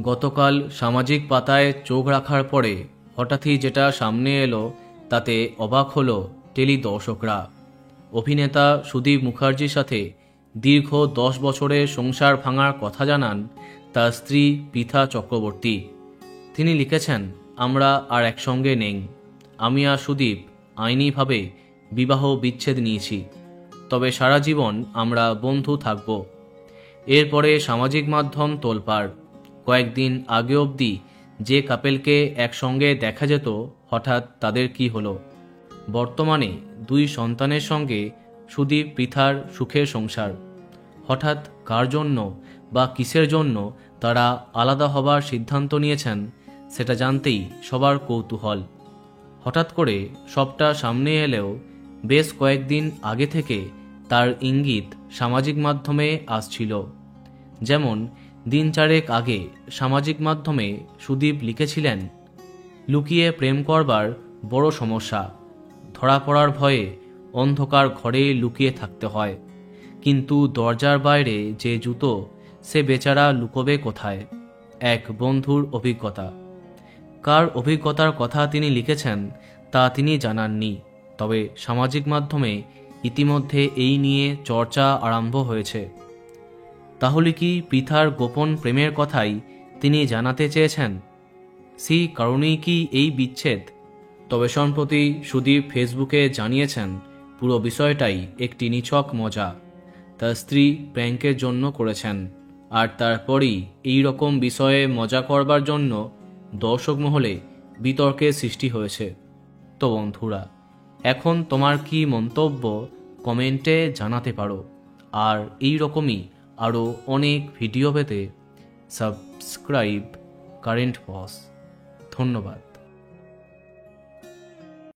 গতকাল সামাজিক পাতায় চোখ রাখার পরে হঠাৎই যেটা সামনে এলো তাতে অবাক হলো টেলি দর্শকরা। অভিনেতা সুদীপ মুখার্জির সাথে দীর্ঘ 10 বছরের সংসার ভাঙার কথা জানান তার স্ত্রী পৃথা চক্রবর্তী। তিনি লিখেছেন, আমরা আর একসঙ্গে নেই। আমি আর সুদীপ আইনিভাবে বিবাহ বিচ্ছেদ নিয়েছি, তবে সারা জীবন আমরা বন্ধু থাকব। এরপরে সামাজিক মাধ্যম তোলপাড়। কয়েকদিন আগে অবধি যে কাপেলকে একসঙ্গে দেখা যেত, হঠাৎ তাদের কি হলো। বর্তমানে 2 সন্তানের সঙ্গে সুদীপ পৃথার সুখের সংসার। হঠাৎ কার জন্য বা কিসের জন্য তারা আলাদা হবার সিদ্ধান্ত নিয়েছেন সেটা জানতেই সবার কৌতূহল। হঠাৎ করে সবটা সামনে এলেও বেশ কয়েকদিন আগে থেকে তার ইঙ্গিত সামাজিক মাধ্যমে আসছিল। যেমন দিন 4 আগে সামাজিক মাধ্যমে সুদীপ লিখেছিলেন, লুকিয়ে প্রেম করবার বড় সমস্যা। ধরা পড়ার ভয়ে অন্ধকার ঘরে লুকিয়ে থাকতে হয়, কিন্তু দরজার বাইরে যে জুতো সে বেচারা লুকোবে কোথায়। এক বন্ধুর অভিজ্ঞতা। কার অভিজ্ঞতার কথা তিনি লিখেছেন তা তিনি জানাননি, তবে সামাজিক মাধ্যমে ইতিমধ্যে এই নিয়ে চর্চা আরম্ভ হয়েছে। তাহলে কি পৃথার গোপন প্রেমের কথাই তিনি জানাতে চেয়েছেন? সেই কারণেই কি এই বিচ্ছেদ? তবে সম্প্রতি সুদীপ ফেসবুকে জানিয়েছেন পুরো বিষয়টাই একটি নিছক মজা। তার স্ত্রী প্র্যাঙ্কের জন্য করেছেন, আর তারপরই এই রকম বিষয়ে মজা করবার জন্য দর্শক মহলে বিতর্কের সৃষ্টি হয়েছে। তো বন্ধুরা, এখন তোমার কি মন্তব্য কমেন্টে জানাতে পারো। আর এই রকমই আরও অনেক ভিডিও পেতে সাবস্ক্রাইব কারেন্ট বস। ধন্যবাদ।